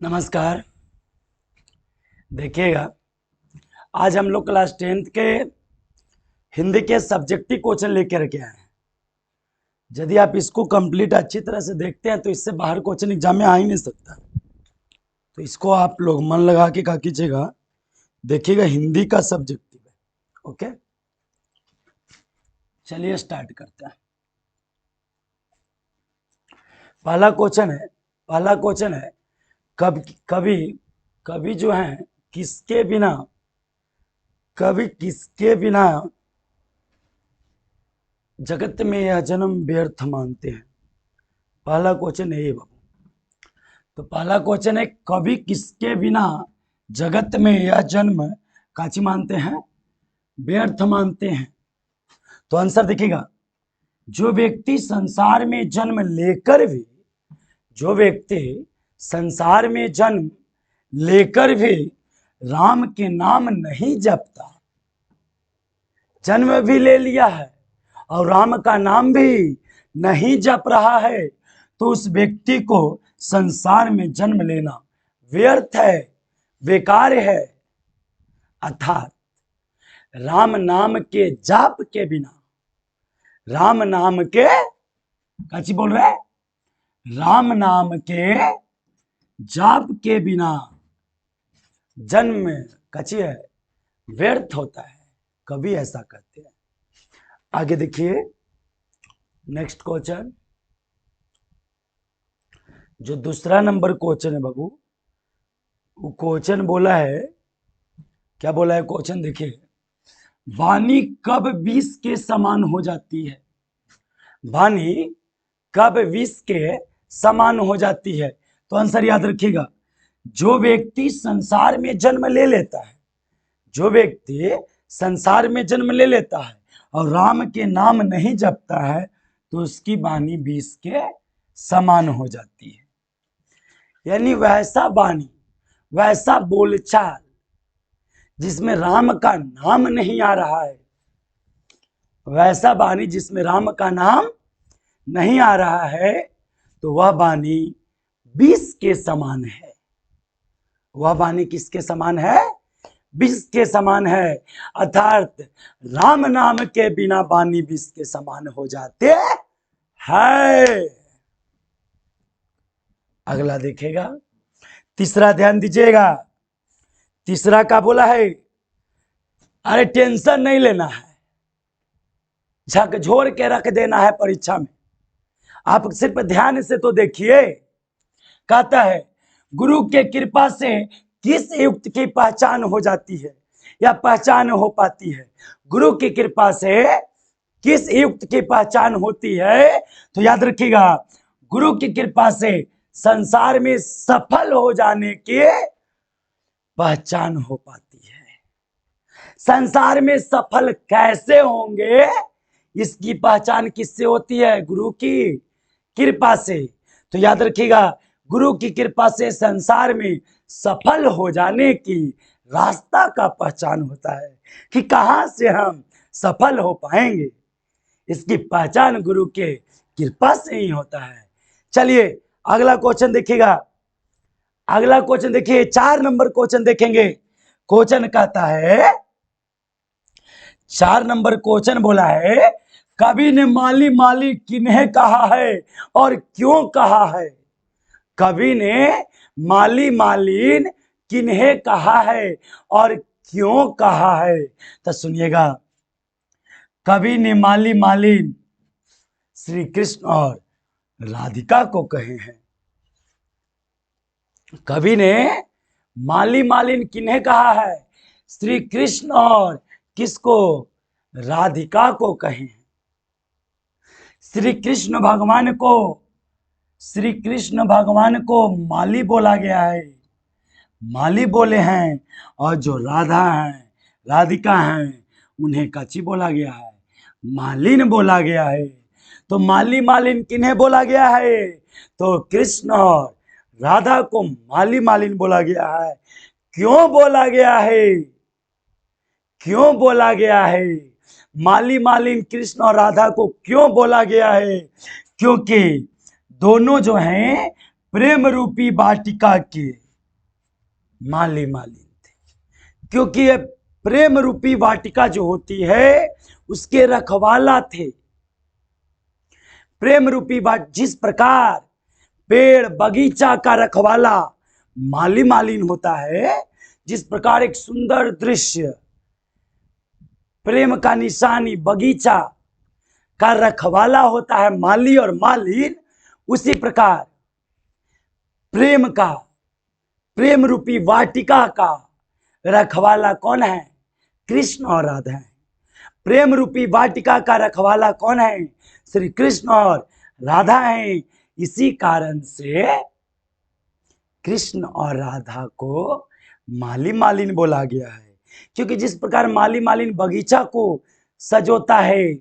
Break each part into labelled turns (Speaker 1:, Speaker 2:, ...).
Speaker 1: नमस्कार। देखिएगा, आज हम लोग क्लास 10th के हिंदी के सब्जेक्टिव क्वेश्चन लेकर के आए हैं। यदि आप इसको कंप्लीट अच्छी तरह से देखते हैं तो इससे बाहर क्वेश्चन एग्जाम में आ ही नहीं सकता। तो इसको आप लोग मन लगा के क्या कीजिएगा, देखिएगा हिंदी का सब्जेक्टिव है। ओके, चलिए स्टार्ट करते हैं। पहला क्वेश्चन है कभी कभी जो है किसके बिना जगत में यह जन्म व्यर्थ मानते हैं। पहला क्वेश्चन है ये बाबू। तो पहला क्वेश्चन है कभी किसके बिना जगत में यह जन्म काची मानते हैं, व्यर्थ मानते हैं। तो आंसर देखिएगा, जो व्यक्ति संसार में जन्म लेकर भी राम के नाम नहीं जपता, जन्म भी ले लिया है और राम का नाम भी नहीं जप रहा है, तो उस व्यक्ति को संसार में जन्म लेना व्यर्थ है, बेकार है। अर्थात राम नाम के जाप के बिना, राम नाम के काची बोल रहे, राम नाम के जाप के बिना जन्म काची है, व्यर्थ होता है। कभी ऐसा करते हैं। आगे देखिए नेक्स्ट क्वेश्चन, जो दूसरा नंबर क्वेश्चन है बाबू, वो क्वेश्चन बोला है, क्या बोला है क्वेश्चन देखिए, वाणी कब विष के समान हो जाती है। वाणी कब विष के समान हो जाती है। तो आंसर याद रखिएगा, जो व्यक्ति संसार में जन्म ले लेता है, जो व्यक्ति संसार में जन्म ले लेता है और राम के नाम नहीं जपता है, तो उसकी वाणी विष के समान हो जाती है। यानी वैसा वाणी, वैसा बोलचाल जिसमें राम का नाम नहीं आ रहा है, वैसा वाणी जिसमें राम का नाम नहीं आ रहा है, तो वह वाणी विष के समान है। वह वाणी किसके समान है, विष के समान है। अर्थात राम नाम के बिना वाणी विष के समान हो जाते हैं। अगला देखेगा, तीसरा ध्यान दीजिएगा। तीसरा का बोला है, अरे टेंशन नहीं लेना है, झकझोर के रख देना है परीक्षा में, आप सिर्फ ध्यान से तो देखिए। कहता है गुरु के कृपा से किस युक्त की पहचान हो जाती है या पहचान हो पाती है। गुरु की कृपा से किस युक्त की पहचान होती है। तो याद रखिएगा, गुरु की कृपा से संसार में सफल हो जाने की पहचान हो पाती है। संसार में सफल कैसे होंगे, इसकी पहचान किससे होती है, गुरु की कृपा से। तो याद रखिएगा, गुरु की कृपा से संसार में सफल हो जाने की रास्ता का पहचान होता है कि कहां से हम सफल हो पाएंगे, इसकी पहचान गुरु के कृपा से ही होता है। चलिए अगला क्वेश्चन देखिएगा। अगला क्वेश्चन देखिए, 4 नंबर क्वेश्चन देखेंगे। क्वेश्चन कहता है, 4 नंबर क्वेश्चन बोला है, कवि ने माली माली किन्हें कहा है और क्यों कहा है। कवि ने माली मालिन किन्हें कहा है और क्यों कहा है। तो सुनिएगा, कवि ने माली मालिन श्री कृष्ण और राधिका को कहे हैं। कवि ने माली मालिन किन्हें कहा है, श्री कृष्ण और किसको, राधिका को कहे हैं। श्री कृष्ण भगवान को माली बोला गया है, माली बोले हैं, और जो राधा हैं, राधिका हैं, उन्हें कची बोला गया है, मालिन बोला गया है। तो माली मालिन किन्हें बोला गया है, तो कृष्ण और राधा को माली मालिन बोला गया है। क्यों बोला गया है, क्यों बोला गया है, माली मालिन कृष्ण और राधा को क्यों बोला गया है, क्योंकि दोनों जो हैं प्रेम रूपी वाटिका के माली मालिन थे, क्योंकि ये प्रेम रूपी वाटिका जो होती है उसके रखवाला थे। प्रेम रूपी जिस प्रकार पेड़ बगीचा का रखवाला माली मालिन होता है, जिस प्रकार एक सुंदर दृश्य प्रेम का निशानी बगीचा का रखवाला होता है माली और मालिन, उसी प्रकार प्रेम रूपी वाटिका का रखवाला कौन है? कृष्ण और राधा है। प्रेम रूपी वाटिका का रखवाला कौन है? श्री कृष्ण और राधा है। इसी कारण से कृष्ण और राधा को माली मालिन बोला गया है, क्योंकि जिस प्रकार माली मालिन बगीचा को सजोता है,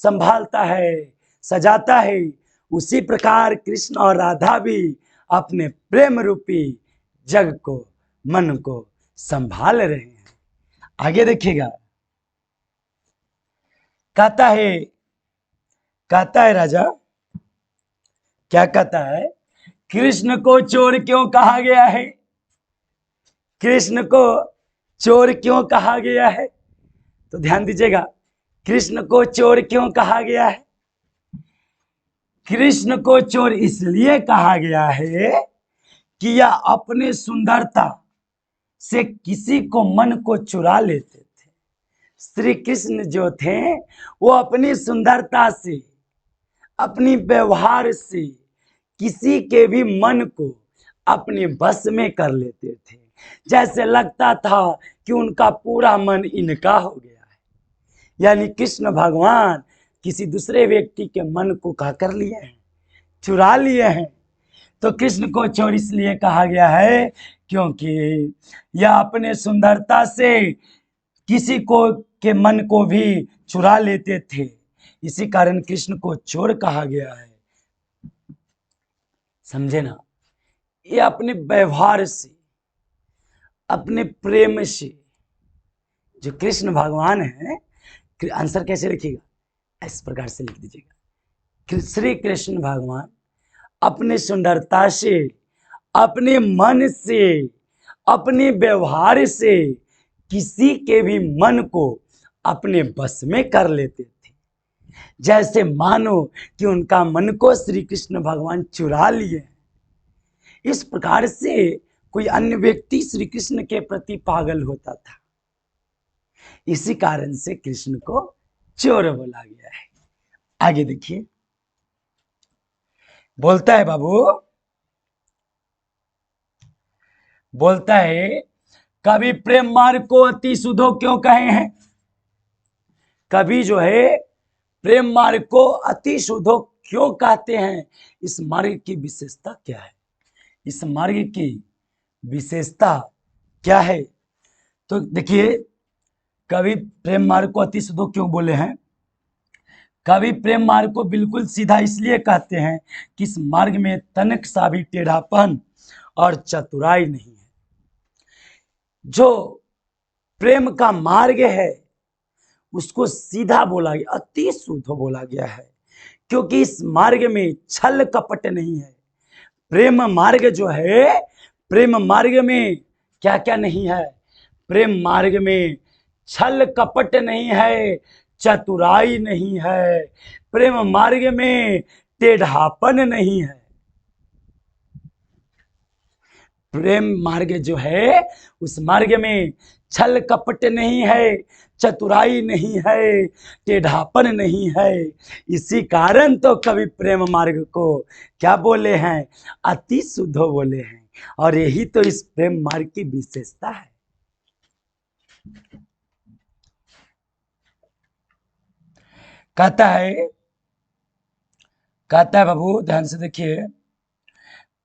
Speaker 1: संभालता है, सजाता है, उसी प्रकार कृष्ण और राधा भी अपने प्रेम रूपी जग को, मन को संभाल रहे हैं। आगे देखिएगा, कहता है राजा, क्या कहता है? कृष्ण को चोर क्यों कहा गया है? कृष्ण को चोर क्यों कहा गया है? तो ध्यान दीजिएगा, कृष्ण को चोर क्यों कहा गया है? कृष्ण को चोर इसलिए कहा गया है कि यह अपने सुंदरता से किसी को मन को चुरा लेते थे। श्री कृष्ण जो थे वो अपनी सुंदरता से, अपनी व्यवहार से किसी के भी मन को अपने बस में कर लेते थे। जैसे लगता था कि उनका पूरा मन इनका हो गया है, यानी कृष्ण भगवान किसी दूसरे व्यक्ति के मन को क्या कर लिए हैं? चुरा लिए हैं। तो कृष्ण को चोर इसलिए कहा गया है क्योंकि यह अपने सुंदरता से किसी को के मन को भी चुरा लेते थे। इसी कारण कृष्ण को चोर कहा गया है। समझे ना? ये अपने व्यवहार से, अपने प्रेम से, जो कृष्ण भगवान है, आंसर कैसे लिखिएगा? इस प्रकार से लिख दीजिएगा, श्री कृष्ण भगवान अपने सुंदरता से, अपने मन से, अपने व्यवहार से किसी के भी मन को अपने बस में कर लेते थे। जैसे मानो कि उनका मन को श्री कृष्ण भगवान चुरा लिए। इस प्रकार से कोई अन्य व्यक्ति श्री कृष्ण के प्रति पागल होता था। इसी कारण से कृष्ण को चोर बोला गया है। आगे देखिए, बोलता है बाबू, बोलता है, कवि प्रेम मार्ग को अति सुधो क्यों कहे हैं? कवि जो है प्रेम मार्ग को अति सुधो क्यों कहते हैं? इस मार्ग की विशेषता क्या है? इस मार्ग की विशेषता क्या है? तो देखिए, कवि प्रेम मार्ग को अति सुधो क्यों बोले हैं? कवि प्रेम मार्ग को बिल्कुल सीधा इसलिए कहते हैं कि इस मार्ग में तनक सा भी टेढ़ापन और चतुराई नहीं है। जो प्रेम का मार्ग है उसको सीधा बोला गया, अति शुद्ध बोला गया है, क्योंकि इस मार्ग में छल कपट नहीं है। प्रेम मार्ग जो है, प्रेम मार्ग में क्या क्या नहीं है? प्रेम मार्ग में छल कपट नहीं है, चतुराई नहीं है, प्रेम मार्ग में टेढ़ापन नहीं है। प्रेम मार्ग जो है उस मार्ग में छल कपट नहीं है, चतुराई नहीं है, टेढ़ापन नहीं है। इसी कारण तो कवि प्रेम मार्ग को क्या बोले हैं? अति शुद्ध बोले हैं। और यही तो इस प्रेम मार्ग की विशेषता है। कहता है बाबू, ध्यान से देखिए,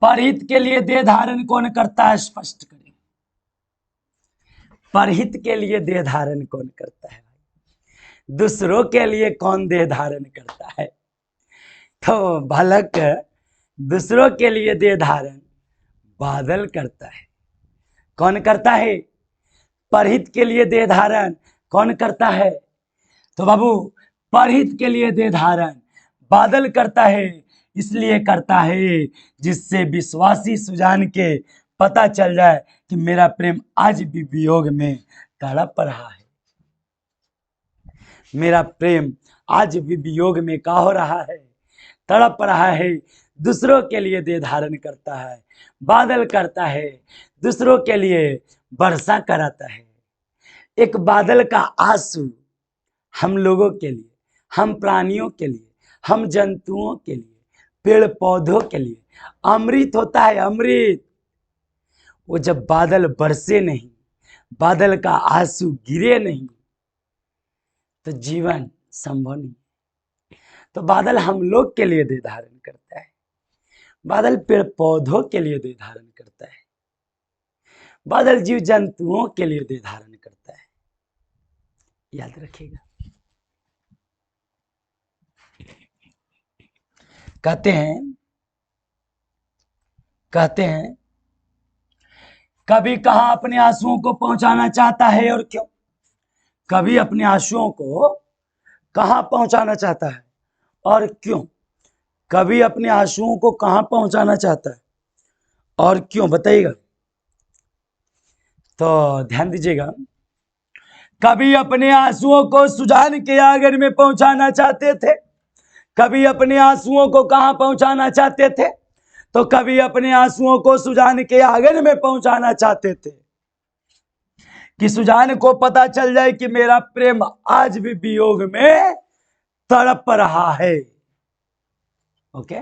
Speaker 1: परहित के लिए देह धारण कौन करता है? स्पष्ट करें, परहित के लिए देह धारण कौन करता है? दूसरों के लिए कौन देह धारण करता है? तो बालक, दूसरों के लिए देह धारण बादल करता है। कौन करता है? परहित के लिए देह धारण कौन करता है? तो बाबू, परहित के लिए देह धारण बादल करता है। इसलिए करता है जिससे विश्वासी सुजान के पता चल जाए कि मेरा प्रेम आज भी वियोग में तड़प रहा है, मेरा प्रेम आज भी वियोग में का हो रहा है, तड़प रहा है। दूसरों के लिए देह धारण करता है, बादल करता है, दूसरों के लिए वर्षा कराता है। एक बादल का आंसू हम लोगों के लिए, हम प्राणियों के लिए, हम जंतुओं के लिए, पेड़ पौधों के लिए अमृत होता है, अमृत। वो जब बादल बरसे नहीं, बादल का आंसू गिरे नहीं, तो जीवन संभव नहीं। तो बादल हम लोग के लिए देह धारण करता है, बादल पेड़ पौधों के लिए देह धारण करता है, बादल जीव जंतुओं के लिए देह धारण करता है। याद रखिएगा। कहते हैं कभी कहां अपने आंसुओं को पहुंचाना चाहता है और क्यों? कभी अपने आंसुओं को कहां पहुंचाना चाहता है और क्यों? कभी अपने आंसुओं को कहां पहुंचाना चाहता है और क्यों, बताइएगा। तो ध्यान दीजिएगा। कभी अपने आंसुओं को सुजान के आंगन में पहुंचाना चाहते थे, कभी अपने आंसुओं को कहां पहुंचाना चाहते थे? तो कभी अपने आंसुओं को सुजान के आंगन में पहुंचाना चाहते थे कि सुजान को पता चल जाए कि मेरा प्रेम आज भी वियोग में तड़प रहा है। ओके,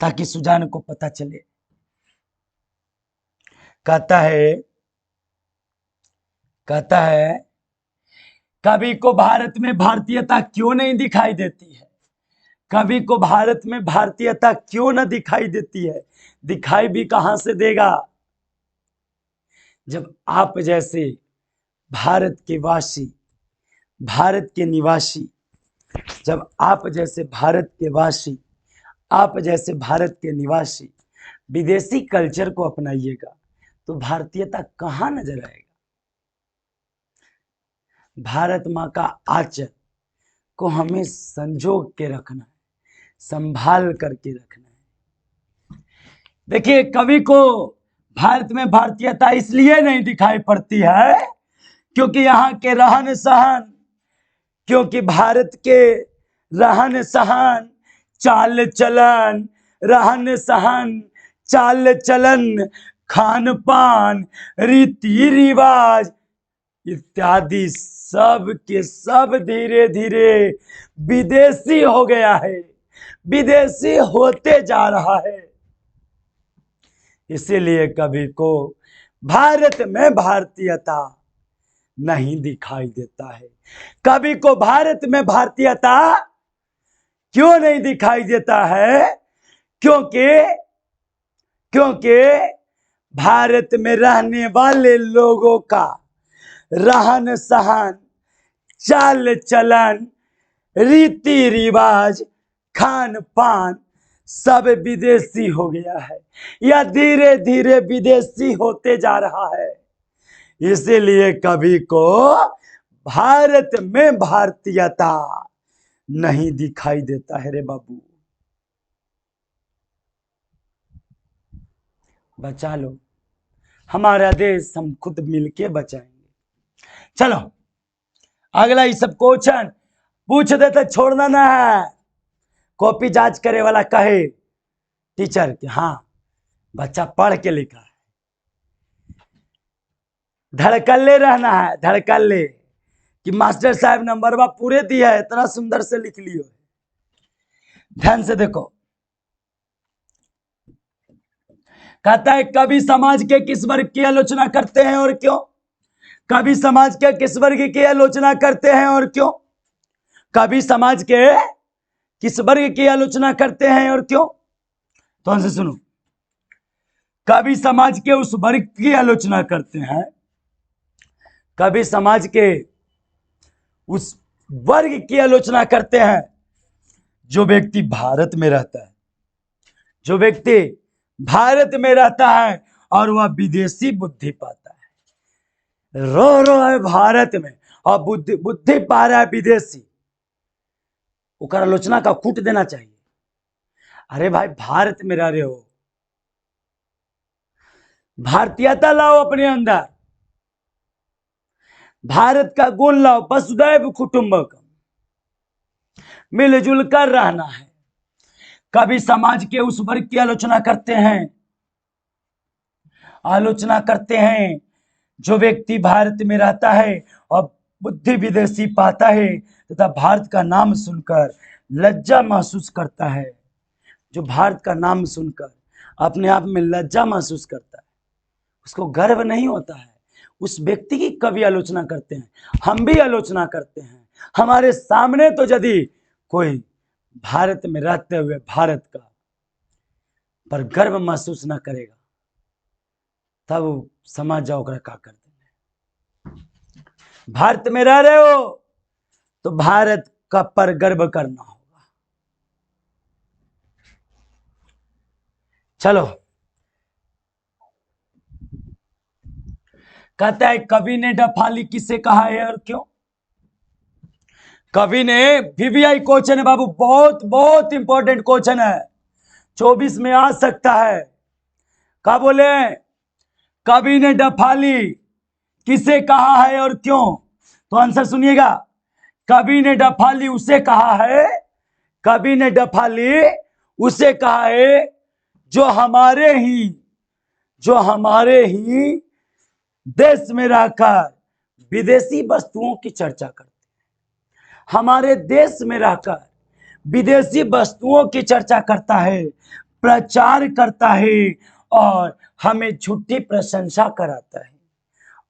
Speaker 1: ताकि सुजान को पता चले। कहता है कवि को भारत में भारतीयता क्यों नहीं दिखाई देती है? कवि को भारत में भारतीयता क्यों न दिखाई देती है? दिखाई भी कहां से देगा जब आप जैसे भारत के वासी, भारत के निवासी, जब आप जैसे भारत के वासी, आप जैसे भारत के निवासी विदेशी कल्चर को अपनाइएगा तो भारतीयता कहां नजर आएगा? भारत मां का आंचल को हमें संजो के रखना है, संभाल करके रखना है। देखिए, कवि को भारत में भारतीयता इसलिए नहीं दिखाई पड़ती है क्योंकि यहाँ के रहन सहन, क्योंकि भारत के रहन सहन, चाल चलन, रहन सहन, चाल चलन, खान पान, रीति रिवाज इत्यादि सब के सब धीरे धीरे विदेशी हो गया है, विदेशी होते जा रहा है। इसीलिए कवि को भारत में भारतीयता नहीं दिखाई देता है। कवि को भारत में भारतीयता क्यों नहीं दिखाई देता है? क्योंकि भारत में रहने वाले लोगों का रहन सहन, चाल चलन, रीति रिवाज, खान पान सब विदेशी हो गया है या धीरे धीरे विदेशी होते जा रहा है। इसीलिए कवि को भारत में भारतीयता नहीं दिखाई देता है रे बाबू। बचा लो हमारा देश, हम खुद मिलके बचाएंगे। चलो अगला ही सब क्वेश्चन पूछ देते, छोड़ना ना है। कॉपी जांच करे वाला कहे टीचर कि हाँ बच्चा पढ़ के लिखा है, धड़कल्ले रहना है, धड़कल्ले कि मास्टर साहब नंबर बा पूरे दिया है, इतना सुंदर से लिख लियो। ध्यान से देखो, कहता है कवि समाज के किस वर्ग की आलोचना करते हैं और क्यों? कवि समाज के किस वर्ग की आलोचना करते हैं और क्यों? कवि समाज के किस वर्ग की आलोचना करते हैं और क्यों? तो हमसे सुनो, कवि समाज के उस वर्ग की आलोचना करते हैं, कवि समाज के उस वर्ग की आलोचना करते हैं जो व्यक्ति भारत में रहता है, जो व्यक्ति भारत में रहता है और वह विदेशी बुद्धि पाता है, रो है भारत में और बुद्धि पा रहा है विदेशी, ओकर आलोचना का कूट देना चाहिए। अरे भाई भारत में रह रहे हो, भारतीयता लाओ अपने अंदर, भारत का गुण लाओ, वसुधैव कुटुंबकम, मिलजुल कर रहना है। कभी समाज के उस वर्ग की आलोचना करते हैं जो व्यक्ति भारत में रहता है और बुद्धि विदेशी पाता है तथा भारत का नाम सुनकर लज्जा महसूस करता है। जो भारत का नाम सुनकर अपने आप में लज्जा महसूस करता है, उसको गर्व नहीं होता है, उस व्यक्ति की कभी आलोचना करते हैं। हम भी आलोचना करते हैं। हमारे सामने तो यदि कोई भारत में रहते हुए भारत का पर गर्व महसूस न करेगा, तब समझ जाओ का कर देंगे। भारत में रह रहे हो तो भारत का पर गर्व करना होगा। चलो, कहता है कवि ने डफाली किसे कहा है और क्यों? कवि ने वीवीआई क्वेश्चन है बाबू, बहुत बहुत इंपॉर्टेंट क्वेश्चन है, 24 में आ सकता है। क्या बोले? कवि ने डफाली किसे कहा है और क्यों? तो आंसर सुनिएगा। कवि ने डफाली उसे कहा है, कवि ने डफाली उसे कहा है जो हमारे ही देश में रहकर विदेशी वस्तुओं की चर्चा करते हैं। हमारे देश में रहकर विदेशी वस्तुओं की चर्चा करता है, प्रचार करता है और हमें झूठी प्रशंसा कराता है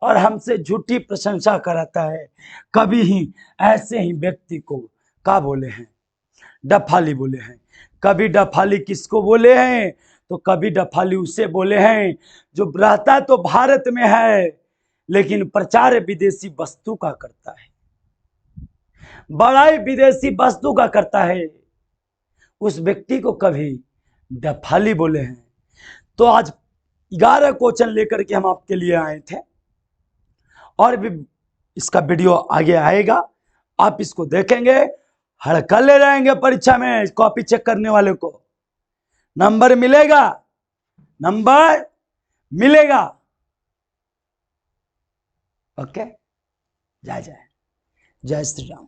Speaker 1: और हमसे झूठी प्रशंसा कराता है। कभी ही ऐसे ही व्यक्ति को क्या बोले हैं? डफाली बोले हैं। कभी डफाली किसको बोले हैं? तो कभी डफाली उसे बोले हैं जो रहता तो भारत में है लेकिन प्रचार विदेशी वस्तु का करता है, बड़ाई विदेशी वस्तु का करता है। उस व्यक्ति को कभी डफाली बोले हैं। तो आज 11 क्वेश्चन लेकर के हम आपके लिए आए थे और भी इसका वीडियो आगे आएगा, आप इसको देखेंगे, हड़कल्ले रहेंगे परीक्षा में। कॉपी चेक करने वाले को नंबर मिलेगा, नंबर मिलेगा। ओके, जय जय श्री राम।